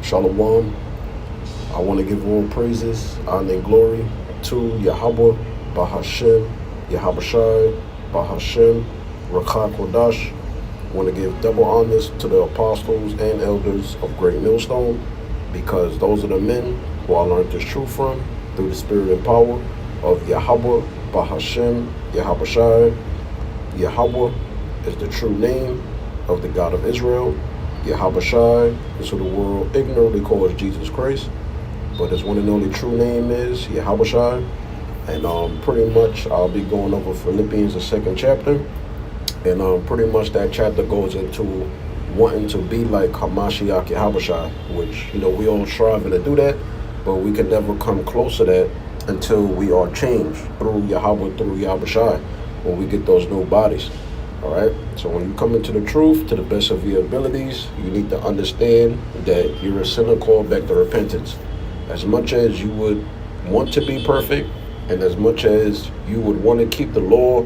Shalom. I want to give all praises, honor, and glory to Yahweh, Bahashem, Yahabashai, Bahashem, Rakha Kodash. I want to give double honors to the apostles and elders of Great Millstone, because those are the men who I learned this truth from through the spirit and power of Yahweh, Bahashem, Yahabashai. Yahweh is the true name of the God of Israel. Yahabashai is who the world ignorantly calls Jesus Christ, but his one and only true name is Yahabashai. And pretty much I'll be going over Philippians, the 2nd chapter, and pretty much that chapter goes into wanting to be like Hamashiach Yahabashai, which, we all striving to do that, but we can never come close to that until we are changed through Yahweh, through Yahabashai, when we get those new bodies. All right, so when you come into the truth to the best of your abilities, you need to understand that you're a sinner called back to repentance. As much as you would want to be perfect, and as much as you would want to keep the law,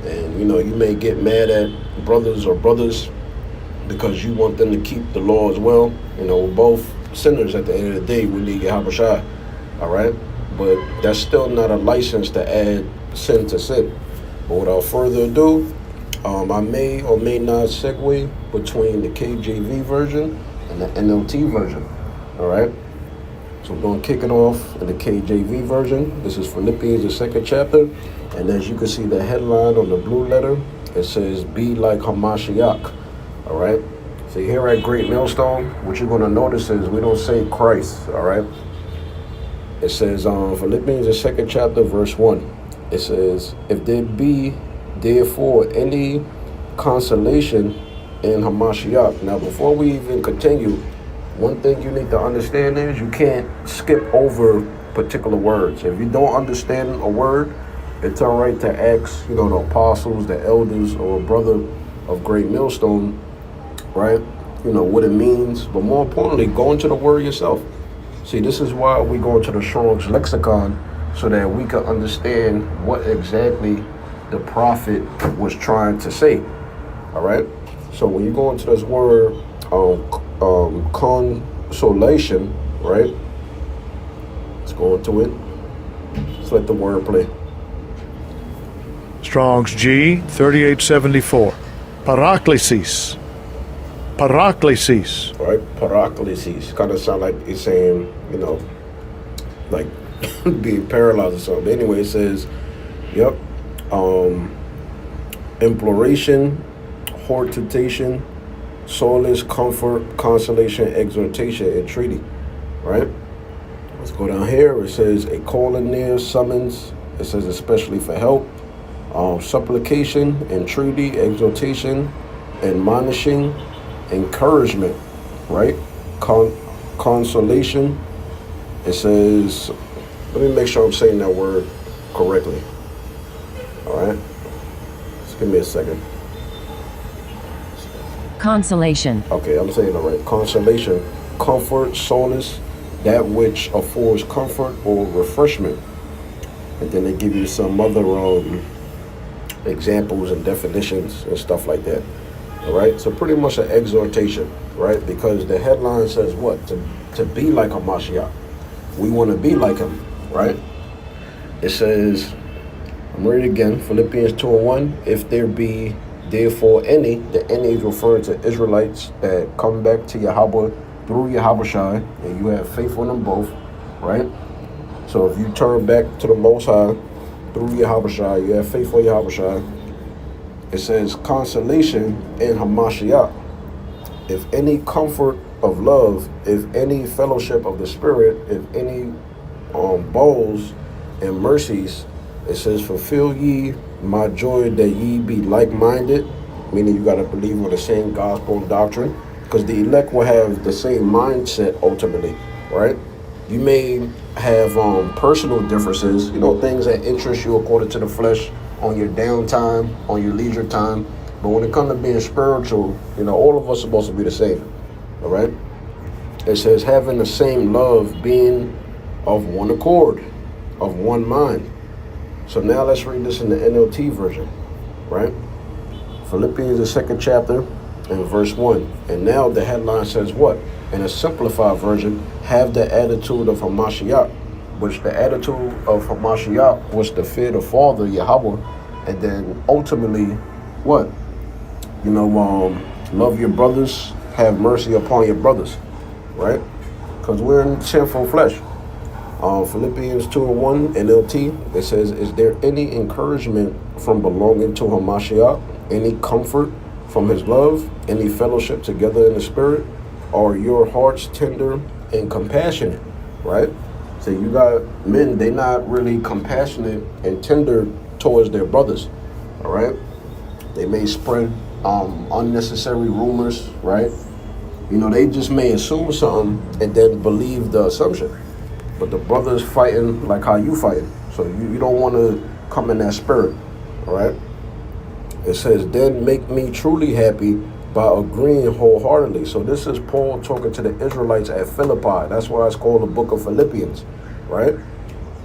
and you may get mad at brothers because you want them to keep the law as well. We're both sinners at the end of the day. We need Yahabashai. All right, but that's still not a license to add sin to sin. But without further ado, I may or may not segue between the KJV version and the NLT version. All right, so we're going to kick it off in the KJV version. This is Philippians, the 2nd chapter, and as you can see the headline on the blue letter, it says, "Be like Hamashiach." All right, so here at Great Millstone, what you're going to notice is we don't say Christ. All right, it says Philippians, the 2nd chapter, verse 1. It says, "If there be therefore any consolation in Hamashiach." Now, before we even continue, one thing you need to understand is you can't skip over particular words. If you don't understand a word, it's all right to ask, the apostles, the elders, or a brother of Great Millstone, right? What it means. But more importantly, go into the word yourself. See, this is why we go into the Strong's lexicon, so that we can understand what exactly the prophet was trying to say. All right, so when you go into this word consolation, right, let's go into it. Let's let the word play. Strong's G 3874. Paraklesis. Paraklesis. All right, paraklesis. Kind of sound like it's saying, like being paralyzed or something. Anyway, it says, yep, imploration, hortation, solace, comfort, consolation, exhortation, entreaty. Right? Let's go down here. It says a calling near, summons. It says especially for help, supplication, entreaty, exhortation, admonishing, encouragement. Right? Consolation. It says, let me make sure I'm saying that word correctly. All right, just give me a second. Consolation. Okay, I'm saying it all right. Consolation, comfort, solace, that which affords comfort or refreshment. And then they give you some other examples and definitions and stuff like that. All right, so pretty much an exhortation, right? Because the headline says what? To be like a Mashiach. We want to be like him, right? It says, I'm reading again, Philippians 2:1. If there be therefore any, the any is referring to Israelites that come back to Yahweh through Yahabashai, and you have faith on them both, right? So if you turn back to the Most High through Yahabashai, you have faith on Yahabashai. It says consolation in Hamashiach. If any comfort of love, if any fellowship of the Spirit, if any bowls and mercies, it says, fulfill ye my joy that ye be like-minded, meaning you got to believe on the same gospel and doctrine, because the elect will have the same mindset ultimately, right? You may have personal differences, things that interest you according to the flesh on your downtime, on your leisure time, but when it comes to being spiritual, all of us are supposed to be the same, all right? It says, having the same love, being of one accord, of one mind. So now let's read this in the NLT version, right? Philippians, the 2nd chapter, in verse 1. And now the headline says what? In a simplified version, have the attitude of Hamashiach, which the attitude of Hamashiach was to fear the Father, Yahweh, and then ultimately, what? Love your brothers, have mercy upon your brothers, right? Because we're in sinful flesh. Philippians 2:1 NLT, it says, is there any encouragement from belonging to Hamashiach, any comfort from his love, any fellowship together in the spirit? Are your hearts tender and compassionate, right? So you got men, they not really compassionate and tender towards their brothers, all right? They may spread unnecessary rumors, right? They just may assume something and then believe the assumption. But the brothers fighting like how you fighting. So you don't want to come in that spirit, all right? It says, then make me truly happy by agreeing wholeheartedly. So this is Paul talking to the Israelites at Philippi. That's why it's called the book of Philippians, right?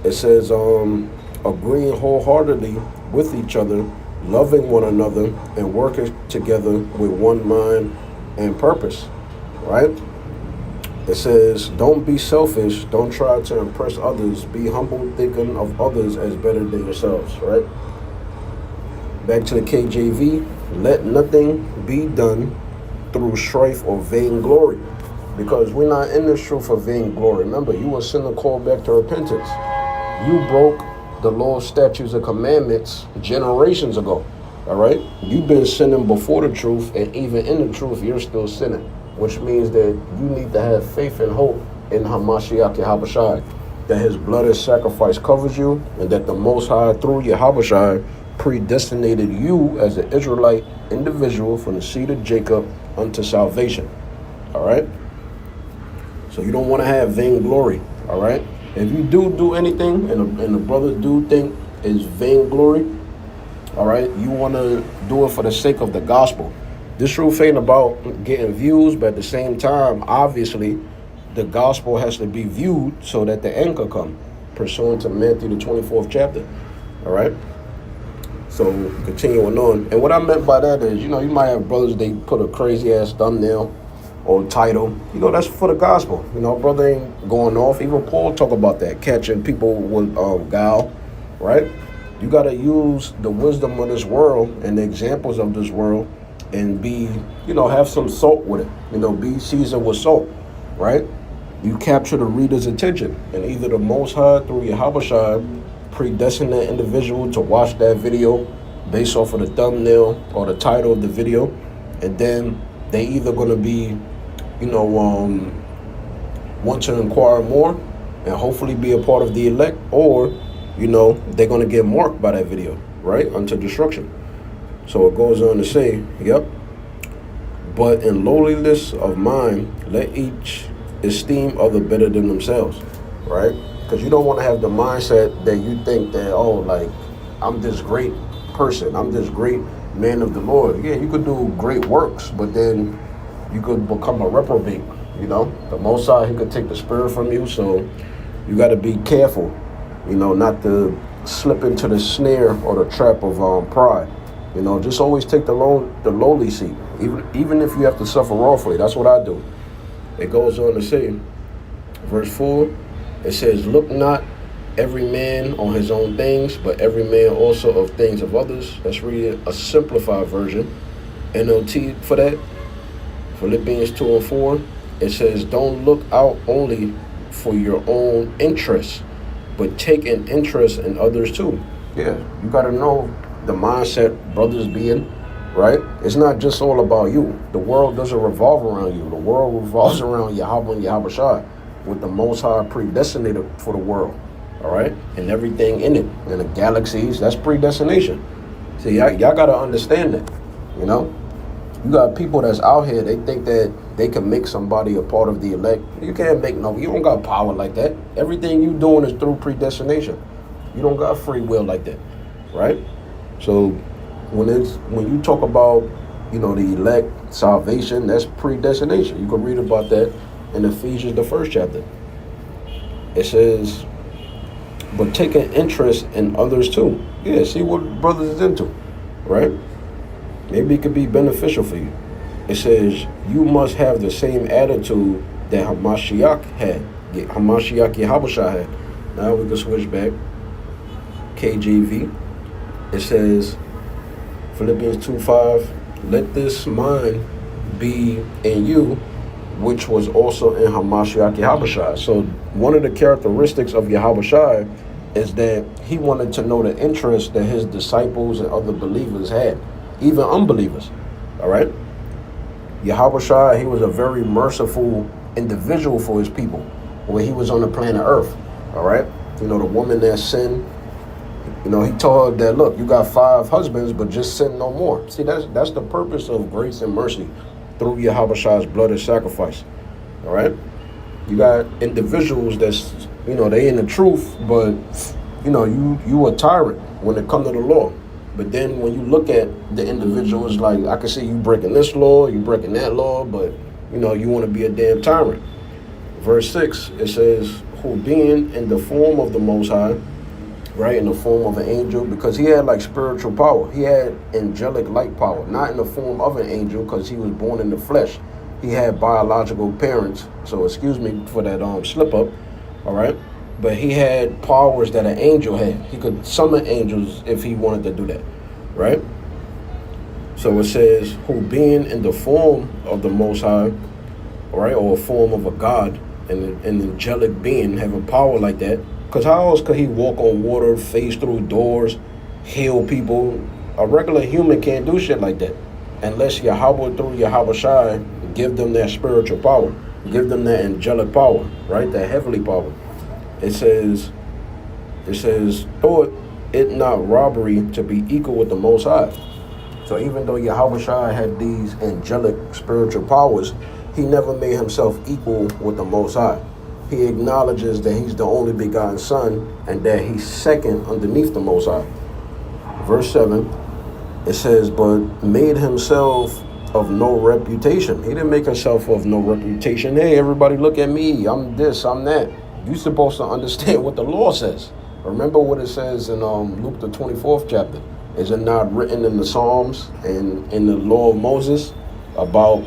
It says, agreeing wholeheartedly with each other, loving one another, and working together with one mind and purpose, right? It says, don't be selfish, don't try to impress others, be humble, thinking of others as better than yourselves, right? Back to the KJV, let nothing be done through strife or vainglory, because we're not in this truth for vainglory. Remember, you were sinner called back to repentance. You broke the law, statutes, and commandments generations ago, all right? You've been sinning before the truth, and even in the truth, you're still sinning, which means that you need to have faith and hope in Hamashiach Yahawashi, that his blood and sacrifice covers you, and that the Most High, through Yahawashi, predestinated you as an Israelite individual from the seed of Jacob unto salvation, all right? So you don't want to have vainglory, all right? If you do anything and the brothers do think is vainglory, all right, you want to do it for the sake of the gospel. This truth ain't about getting views, but at the same time, obviously, the gospel has to be viewed so that the end can come, pursuant to Matthew the 24th chapter, all right? So continuing on, and what I meant by that is, you might have brothers, they put a crazy ass thumbnail or title, that's for the gospel. Brother ain't going off. Even Paul talk about that, catching people with guile, right? You got to use the wisdom of this world and the examples of this world and be, have some salt with it. Be seasoned with salt, right? You capture the reader's attention, and either the Most High, through Yahawashi, predestined that individual to watch that video based off of the thumbnail or the title of the video, and then they either going to be, want to inquire more and hopefully be a part of the elect, or, they're going to get marked by that video, right, unto destruction. So it goes on to say, yep, but in lowliness of mind, let each esteem other better than themselves, right? Because you don't want to have the mindset that you think that, I'm this great person, I'm this great man of the Lord. Yeah, you could do great works, but then you could become a reprobate, The Most High, he could take the spirit from you, so you got to be careful, not to slip into the snare or the trap of pride. Just always take the lowly seat, even if you have to suffer wrongfully. That's what I do. It goes on to say, verse 4, it says, look not every man on his own things, but every man also of things of others. Let's read a simplified version. NLT for that. Philippians 2:4. It says, don't look out only for your own interests, but take an interest in others too. Yeah, you got to know the mindset brothers be in, right? It's not just all about you. The world doesn't revolve around you. The world revolves around Yahweh and Yahawashi, with the Most High predestinated for the world, all right? And everything in it, and the galaxies, that's predestination. See, y'all got to understand that, You got people that's out here, they think that they can make somebody a part of the elect. You can't make you don't got power like that. Everything you doing is through predestination. You don't got free will like that, right? So when you talk about, the elect, salvation, that's predestination. You can read about that in Ephesians, the 1st chapter. It says, but take an interest in others too. Yeah, see what brothers is into, right? Maybe it could be beneficial for you. it says, you must have the same attitude that Hamashiach had, Hamashiach Yahushua had. Now we can switch back. KJV. It says, Philippians 2:5, let this mind be in you, which was also in Hamashiach Yahushua. So one of the characteristics of Yahushua is that he wanted to know the interest that his disciples and other believers had, even unbelievers. All right? Yahushua, he was a very merciful individual for his people when he was on the planet Earth. All right? You know, the woman that sinned, you know, he told her that, look, you got 5 husbands, but just sin no more. See, that's the purpose of grace and mercy through Yahushua's blood and sacrifice. All right? You got individuals that's, you know, they in the truth, but, you know, you a tyrant when it comes to the law. But then when you look at the individual, it's like, I can see you breaking this law, you breaking that law, but, you know, you want to be a damn tyrant. Verse 6, it says, who being in the form of the Most High, right, in the form of an angel, because he had like spiritual power. He had angelic like power, not in the form of an angel because he was born in the flesh. He had biological parents, so excuse me for that slip up, all right? But he had powers that an angel had. He could summon angels if he wanted to do that, right? So it says, who being in the form of the Most High, all right, or a form of a God, an angelic being, have a power like that. Because how else could he walk on water, phase through doors, heal people? A regular human can't do shit like that. Unless Yahweh through Yahushua give them that spiritual power. Give them that angelic power, right? That heavenly power. It says, thought it not robbery to be equal with the Most High. So even though Yahushua had these angelic spiritual powers, he never made himself equal with the Most High. He acknowledges that he's the only begotten Son and that he's second underneath the Most High. Verse 7, it says, but made himself of no reputation. He didn't make himself of no reputation. Hey, everybody look at me. I'm this, I'm that. You're supposed to understand what the law says. Remember what it says in Luke the 24th chapter. Is it not written in the Psalms and in the law of Moses about,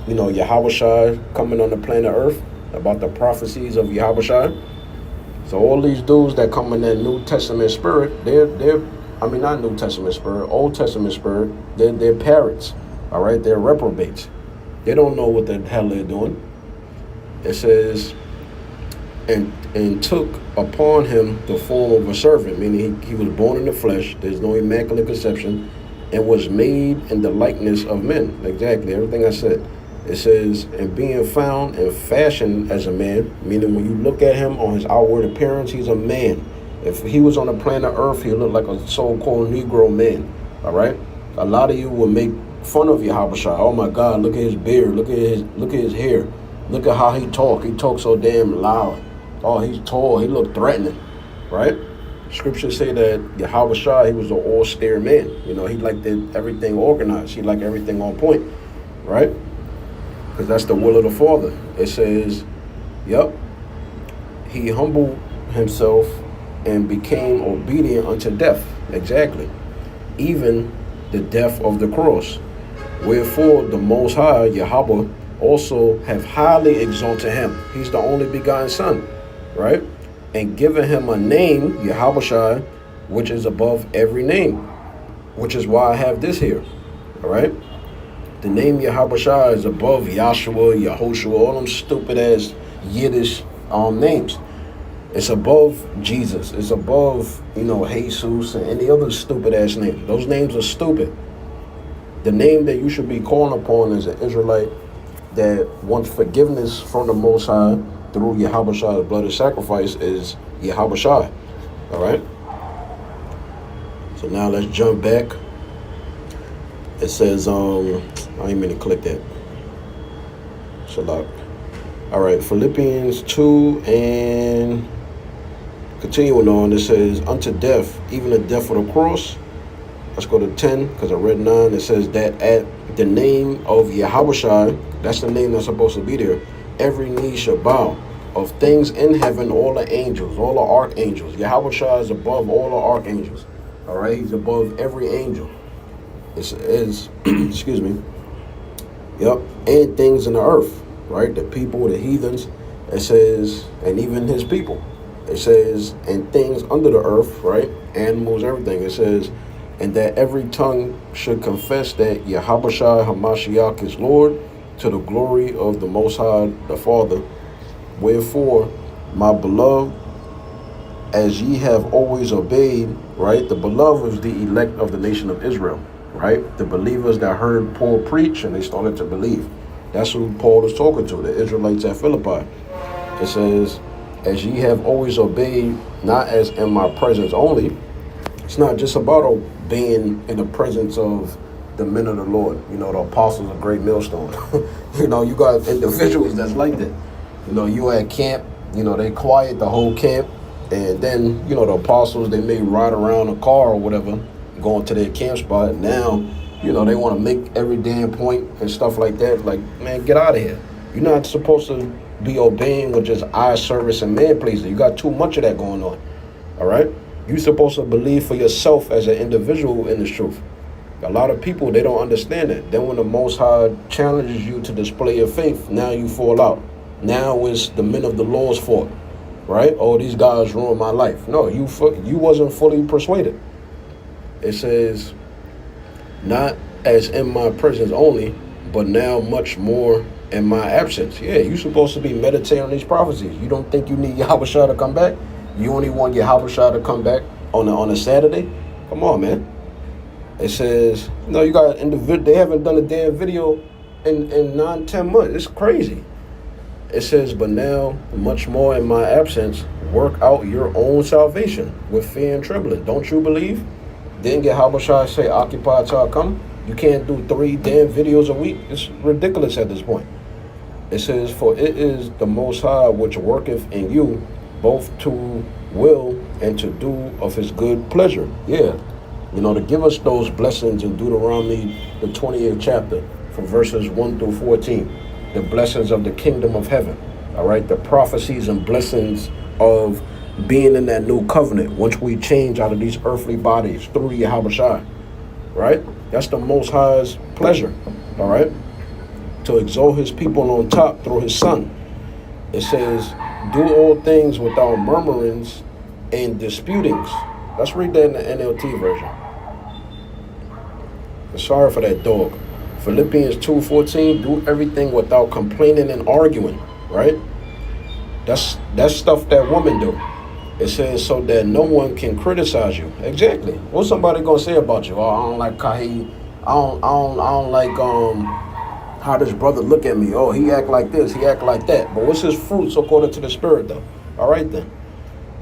you know, Yahushua coming on the planet Earth? About the prophecies of Yahushua. So all these dudes that come in that New Testament spirit, they're not New Testament spirit, Old Testament spirit, they're parrots, all right? They're reprobates. They don't know what the hell they're doing. It says, and took upon him the form of a servant, meaning he was born in the flesh, there's no immaculate conception, and was made in the likeness of men. Exactly, everything I said. It says, and being found and fashioned as a man, meaning when you look at him on his outward appearance, he's a man. If he was on the planet Earth, he looked like a so-called Negro man, all right? A lot of you will make fun of Yahushua. Oh my God, look at his beard, look at his hair. Look at how he talk. He talks so damn loud. Oh, he's tall, he looked threatening, right? Scriptures say that Yahushua, he was an austere man. You know, he liked everything organized. He liked everything on point, right? Because that's the will of the Father. It says, yep, he humbled himself and became obedient unto death. Exactly. Even the death of the cross. Wherefore the Most High, Yahweh, also have highly exalted him. He's the only begotten Son, right? And given him a name, Yahushua, which is above every name. Which is why I have this here, all right? The name Yahushua is above Yahshua, Yahushua, all them stupid ass Yiddish names. It's above Jesus. It's above, you know, Jesus and any other stupid ass name. Those names are stupid. The name that you should be calling upon as an Israelite that wants forgiveness from the Most High through Yahushua's blood and sacrifice is Yahushua. All right? So now let's jump back. It says, I didn't mean to click that. Shalak. All right, Philippians 2 and continuing on, it says, unto death, even the death of the cross. Let's go to 10, because I read 9. It says that at the name of Yahushua, that's the name that's supposed to be there, every knee shall bow, of things in heaven, all the angels, all the archangels. Yahushua is above all the archangels. All right, he's above every angel. It's excuse me. Yep, and things in the earth, right? The people, the heathens, it says, and even his people. It says, and things under the earth, right? Animals, everything. It says, and that every tongue should confess that Yahushua HaMashiach is Lord, to the glory of the Most High, the Father. Wherefore, my beloved, as ye have always obeyed, right? The beloved is the elect of the nation of Israel, right? The believers that heard Paul preach and they started to believe. That's who Paul is talking to, the Israelites at Philippi. It says, as ye have always obeyed, not as in my presence only. It's not just about obeying in the presence of the men of the Lord. You know, the apostles of Great Millstone. You know, you got individuals that's like that. You know, you at camp, you know, they quiet the whole camp. And then, you know, the apostles, they may ride around a car or whatever, going to their camp spot. Now, you know, they want to make every damn point and stuff like that. Like, man, get out of here. You're not supposed to be obeying with just eye service and man pleasing. You got too much of that going on. All right? You're supposed to believe for yourself as an individual in this truth. A lot of people, they don't understand that. Then when the Most High challenges you to display your faith, now you fall out. Now it's the men of the Lord's fault. Right? Oh, these guys ruined my life. No, you wasn't fully persuaded. It says, not as in my presence only, but now much more in my absence. Yeah, you're supposed to be meditating on these prophecies. You don't think you need Yahushua to come back? You only want Yahushua to come back on a Saturday? Come on, man. It says, no, you got individual. They haven't done a damn video in 9-10 months. It's crazy. It says, but now, much more in my absence, work out your own salvation with fear and trembling. Don't you believe? Didn't Yahushua say, occupy till I come? You can't do 3 damn videos a week. It's ridiculous at this point. It says, for it is the Most High which worketh in you, both to will and to do of his good pleasure. Yeah. You know, to give us those blessings in Deuteronomy, the 28th chapter, from verses 1 through 14. The blessings of the kingdom of heaven, all right? The prophecies and blessings of being in that new covenant once we change out of these earthly bodies through Yahushua, right? That's the Most High's pleasure, all right? To exalt his people on top through his Son. It says, do all things without murmurings and disputings. Let's read that in the NLT version. Sorry for that dog. Philippians 2:14, do everything without complaining and arguing, right? That's stuff that women do. It says so that no one can criticize you. Exactly. What's somebody gonna say about you? Oh, I don't like how he, I don't like how this brother look at me. Oh, he act like this, he act like that. But what's his fruits according to the Spirit though? All right then.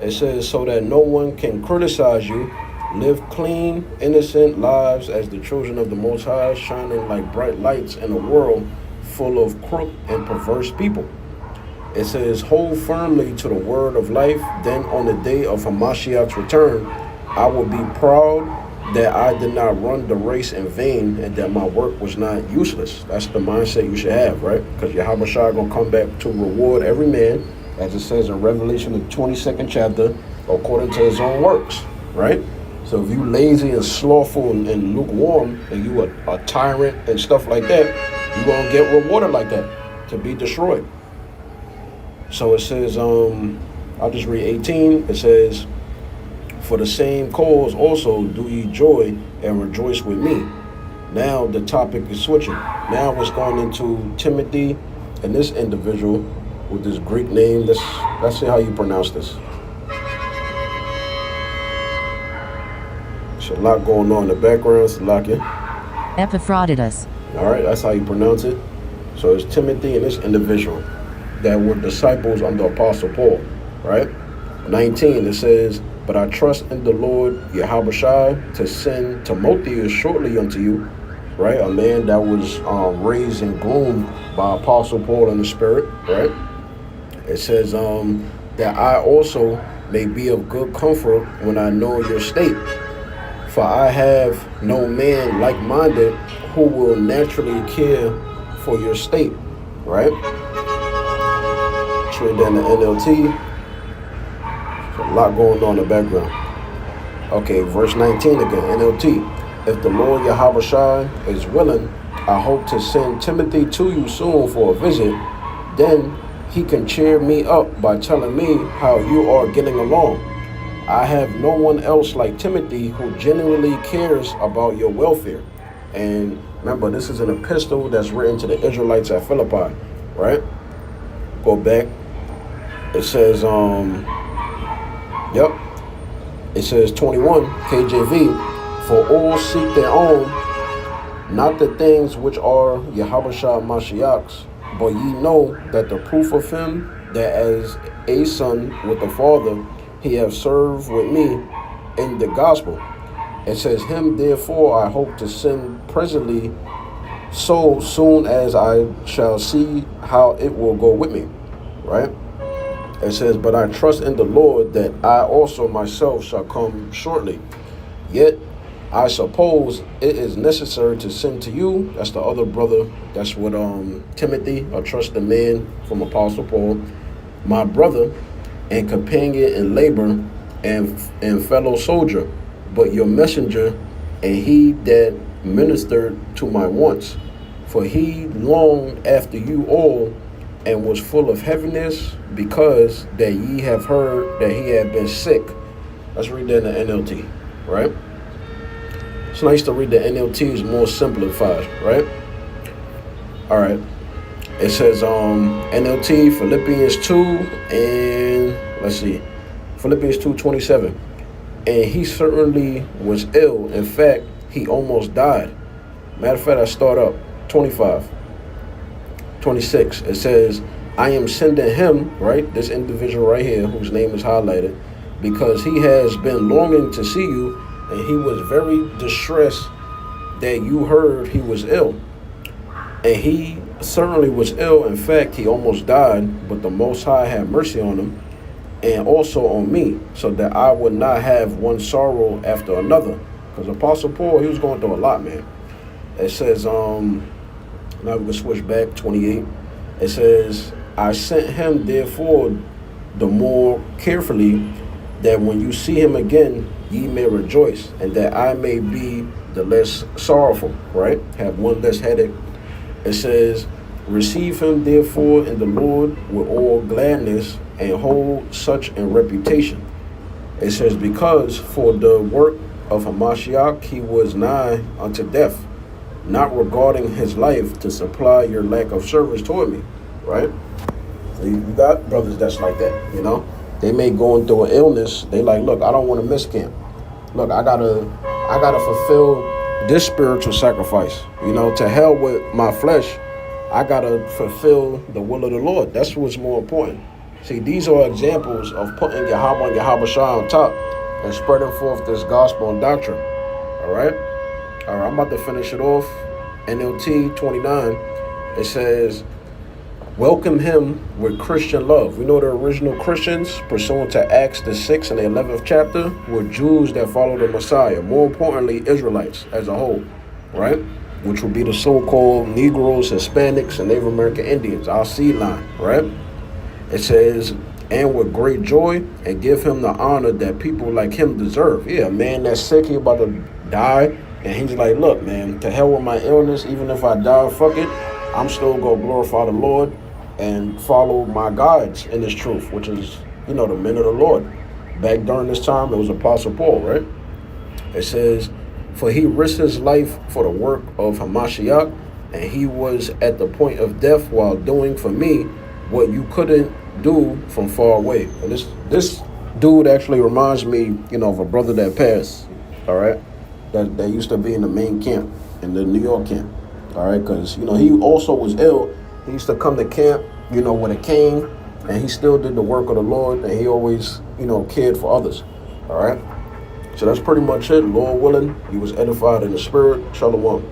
It says so that no one can criticize you. Live clean, innocent lives as the children of the Most High, shining like bright lights in a world full of crooked and perverse people. It says, hold firmly to the word of life. Then on the day of Hamashiach's return, I will be proud that I did not run the race in vain and that my work was not useless. That's the mindset you should have, right? Because Yahushua going to come back to reward every man, as it says in Revelation, the 22nd chapter, according to his own works, right? So if you lazy and slothful and lukewarm and you a tyrant and stuff like that, you're going to get rewarded like that, to be destroyed. So it says, I'll just read 18. It says, for the same cause also do ye joy and rejoice with me. Now the topic is switching. Now it's going into Timothy and this individual with this Greek name. Let's see how you pronounce this. A lot going on in the background, Salakia. Epaphroditus. All right, that's how you pronounce it. So it's Timothy and this individual that were disciples under Apostle Paul, right? 19, it says, but I trust in the Lord Yahushua to send Timotheus shortly unto you, right? A man that was raised and groomed by Apostle Paul in the Spirit, right? It says that I also may be of good comfort when I know your state. For I have no man like-minded who will naturally care for your state, right? Let's read that in the NLT. There's a lot going on in the background. Okay, verse 19 again, NLT. If the Lord Yahushua is willing, I hope to send Timothy to you soon for a visit. Then he can cheer me up by telling me how you are getting along. I have no one else like Timothy who genuinely cares about your welfare. And remember, this is an epistle that's written to the Israelites at Philippi, right? Go back. It says, it says 21, KJV, for all seek their own, not the things which are Yahushua Mashiach's, but ye know that the proof of him, that as a son with the Father, he have served with me in the gospel. It says, him therefore I hope to send presently, so soon as I shall see how it will go with me. Right? It says, but I trust in the Lord that I also myself shall come shortly. Yet I suppose it is necessary to send to you. That's the other brother. That's what Timothy, a trusted man from Apostle Paul, my brother and companion in labor and fellow soldier, but your messenger, and he that ministered to my wants. For he longed after you all, and was full of heaviness, because that ye have heard that he had been sick. Let's read that in the NLT, right? It's nice to read the NLT, is more simplified, right? All right. It says NLT, Philippians 2, and let's see, Philippians 2:27. And he certainly was ill. In fact, he almost died. Matter of fact, I start up 25. 26, it says, I am sending him, right, this individual right here, whose name is highlighted, because he has been longing to see you, and he was very distressed that you heard he was ill. And he certainly was ill. In fact, he almost died, but the Most High had mercy on him, and also on me, so that I would not have one sorrow after another. Because Apostle Paul, he was going through a lot, man. It says, now we can switch back, 28. It says, I sent him therefore the more carefully, that when you see him again, ye may rejoice, and that I may be the less sorrowful, right? Have one less headache. It says, receive him therefore in the Lord with all gladness, and hold such in reputation. It says, because for the work of Hamashiach he was nigh unto death, not regarding his life to supply your lack of service toward me, right? So you got brothers that's like that, you know? They may go into an illness. They like, look, I don't want to miss camp. Look, I gotta fulfill this spiritual sacrifice. You know, to hell with my flesh. I gotta fulfill the will of the Lord. That's what's more important. See, these are examples of putting Yahweh and Yahushua on top and spreading forth this gospel and doctrine. All right? All right, I'm about to finish it off. NLT 29, it says, welcome him with Christian love. We know the original Christians, pursuant to Acts the 6th and the 11th chapter, were Jews that followed the Messiah. More importantly, Israelites as a whole, right? Which would be the so-called Negroes, Hispanics, and Native American Indians, our seed line, right? It says, and with great joy, and give him the honor that people like him deserve. Yeah, a man that's sick, he about to die, and he's like, look, man, to hell with my illness, even if I die, fuck it, I'm still going to glorify the Lord and follow my guides in this truth, which is, you know, the men of the Lord. Back during this time, it was Apostle Paul, right? It says, for he risked his life for the work of Hamashiach, and he was at the point of death while doing for me what you couldn't do from far away. And this dude actually reminds me, you know, of a brother that passed, all right? That used to be in the main camp, in the New York camp, all right? Because, you know, he also was ill. He used to come to camp, you know, with a cane, and he still did the work of the Lord, and he always, you know, cared for others, all right? So that's pretty much it. Lord willing, he was edified in the spirit. Shalom.